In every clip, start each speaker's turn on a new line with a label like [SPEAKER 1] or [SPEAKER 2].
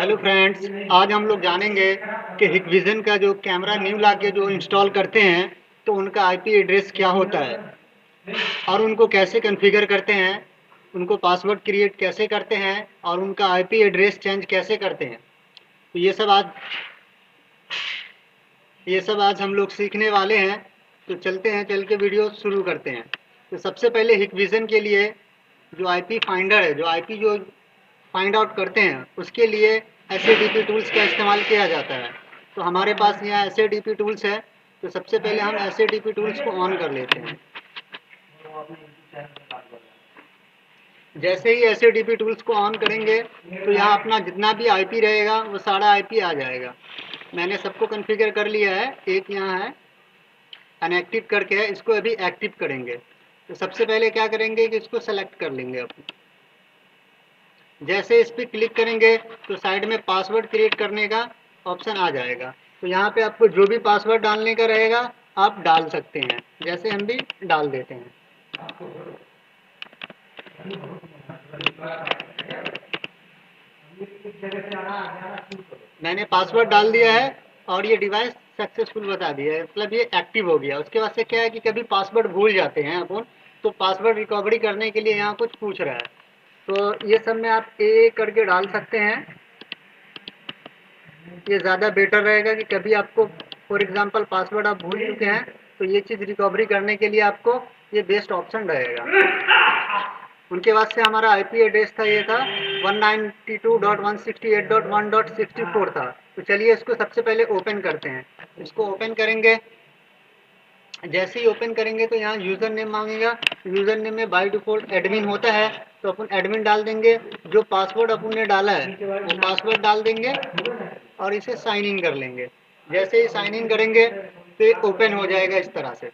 [SPEAKER 1] Hello friends, आज हम लोग जानेंगे कि हिकविज़न का जो कैमरा न्यू ला के जो इंस्टॉल करते हैं तो उनका आईपी एड्रेस क्या होता है और उनको कैसे कॉन्फ़िगर करते हैं, उनको पासवर्ड क्रिएट कैसे करते हैं और उनका आईपी एड्रेस चेंज कैसे करते हैं। तो ये सब आज हम लोग सीखने वाले हैं। तो चलते हैं, चल के वीडियो शुरू करते हैं। तो सबसे पहले हिकविज़न के लिए जो आईपी फाइंडर है, जो आईपी जो फाइंड आउट करते हैं, उसके लिए एसएडीपी टूल्स का इस्तेमाल किया जाता है। तो हमारे पास यहाँ एसएडीपी टूल्स है। तो सबसे पहले हम एसएडीपी टूल्स को ऑन कर लेते हैं। जैसे ही एसएडीपी टूल्स को ऑन करेंगे तो यहाँ अपना जितना भी आईपी रहेगा वो सारा आईपी आ जाएगा। मैंने सबको कॉन्फ़िगर कर लिया है। एक यहाँ है अनएक्टिव करके है, इसको अभी एक्टिव करेंगे। तो सबसे पहले क्या करेंगे कि इसको सेलेक्ट कर लेंगे अपन। जैसे इस पर क्लिक करेंगे तो साइड में पासवर्ड क्रिएट करने का ऑप्शन आ जाएगा। तो यहाँ पे आपको जो भी पासवर्ड डालने का रहेगा आप डाल सकते हैं। जैसे हम भी डाल देते हैं। मैंने पासवर्ड डाल दिया है और ये डिवाइस सक्सेसफुल बता दिया है, मतलब ये एक्टिव हो गया। उसके बाद से क्या है कि कभी पासवर्ड भूल जाते हैं अपन, तो पासवर्ड रिकवरी करने के लिए यहाँ कुछ पूछ रहा है। तो ये सब में आप ए करके डाल सकते हैं। ये ज़्यादा बेटर रहेगा कि कभी आपको फॉर एग्जांपल पासवर्ड आप भूल चुके हैं तो ये चीज़ रिकवरी करने के लिए आपको ये बेस्ट ऑप्शन रहेगा। उनके बाद से हमारा आईपी एड्रेस था, ये था 192.168.1.64 था। तो चलिए इसको सबसे पहले ओपन करते हैं। इसको ओपन करेंगे। जैसे ही ओपन करेंगे तो यहाँ यूज़र नेम मांगेगा। यूज़र नेम में बाय डिफ़ॉल्ट एडमिन होता है, तो अपन एडमिन डाल देंगे। जो पासवर्ड अपन ने डाला है वो पासवर्ड डाल देंगे और इसे साइन इन कर लेंगे। जैसे ही साइन इन करेंगे तो ये ओपन हो जाएगा इस तरह से।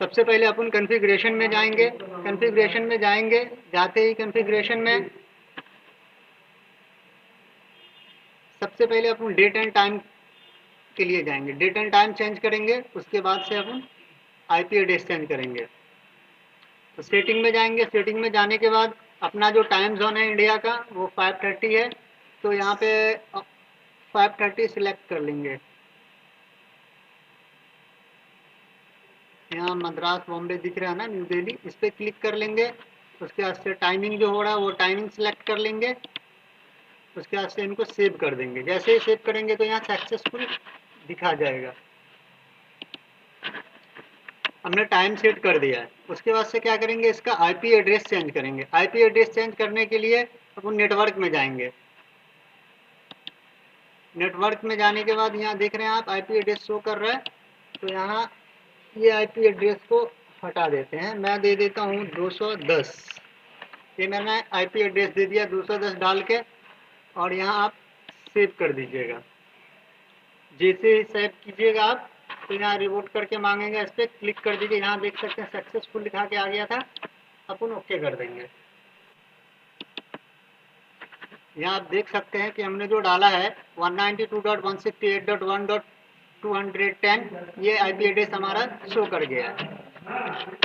[SPEAKER 1] सबसे पहले अपन कॉन्फ़िगरेशन में जाएंगे। कॉन्फ़िगरेशन में जाएंगे, जाते ही कॉन्फ़िगरेशन में सबसे पहले अपन डेट एंड टाइम के लिए जाएंगे। डेट एंड टाइम चेंज करेंगे, उसके बाद से अपन आईपी एड्रेस चेंज करेंगे। तो सेटिंग में जाएंगे। सेटिंग में जाने के बाद अपना जो टाइम जोन है इंडिया का वो 5:30 है, तो यहाँ पे 5:30 सिलेक्ट कर लेंगे। यहाँ मद्रास बॉम्बे दिख रहा है ना, न्यू दिल्ली, इस पर क्लिक कर लेंगे। उसके बाद से टाइमिंग जो हो रहा है वो टाइमिंग सिलेक्ट कर लेंगे। उसके बाद से इनको सेव कर देंगे। जैसे ही सेव करेंगे तो यहाँ सक्सेसफुल दिखा जाएगा। हमने टाइम सेट कर दिया है। उसके बाद से क्या करेंगे, इसका आईपी एड्रेस चेंज करेंगे। आईपी एड्रेस चेंज करने के लिए अपन नेटवर्क में जाएंगे। नेटवर्क में जाने के बाद यहाँ देख रहे हैं आप आईपी एड्रेस शो कर रहा है। तो यहाँ ये आईपी एड्रेस को हटा देते हैं। मैं दे देता हूँ 210। ये मैंने आईपी एड्रेस दे दिया 210 डाल के, और यहाँ आप सेव कर दीजिएगा। जैसे ही सेव कीजिएगा आप तो यहाँ रिवोट करके मांगेंगे, इस पर क्लिक कर दीजिए। यहाँ देख सकते हैं सक्सेसफुल लिखा के आ गया था। अपन ओके कर देंगे। यहाँ आप देख सकते हैं कि हमने जो डाला है 192.168.1.210 ये आईपी एड्रेस हमारा शो कर गया है।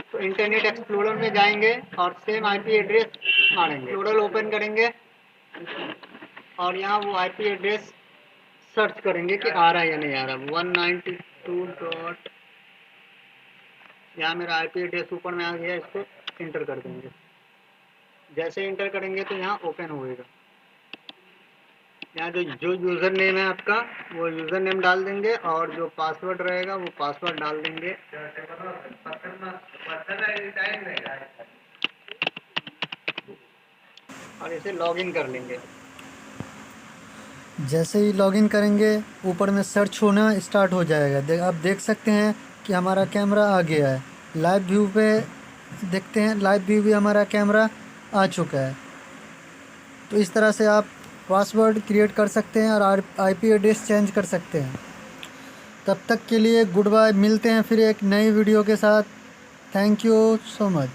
[SPEAKER 1] तो इंटरनेट एक्सप्लोरर में जाएंगे और सेम आईपी एड्रेस मारेंगे। एक्सप्लोरर ओपन करेंगे और यहाँ वो आईपी एड्रेस सर्च करेंगे कि आ रहा है या नहीं आ रहा। 192. यहाँ मेरा आईपी एड्रेस ऊपर में आ गया, इसको इंटर कर देंगे। जैसे इंटर करेंगे तो यहाँ ओपन होएगा। यहाँ जो यूज़र नेम है आपका वो यूज़र नेम डाल देंगे और जो पासवर्ड रहेगा वो पासवर्ड डाल देंगे। और इसे लॉगिन कर लेंगे।
[SPEAKER 2] जैसे ही लॉगिन करेंगे ऊपर में सर्च होना स्टार्ट हो जाएगा। आप देख सकते हैं कि हमारा कैमरा आ गया है। लाइव व्यू पे देखते हैं, लाइव व्यू भी हमारा कैमरा आ चुका है। तो इस तरह से आप पासवर्ड क्रिएट कर सकते हैं और आईपी एड्रेस चेंज कर सकते हैं। तब तक के लिए गुड बाय। मिलते हैं फिर एक नई वीडियो के साथ। Thank you so much.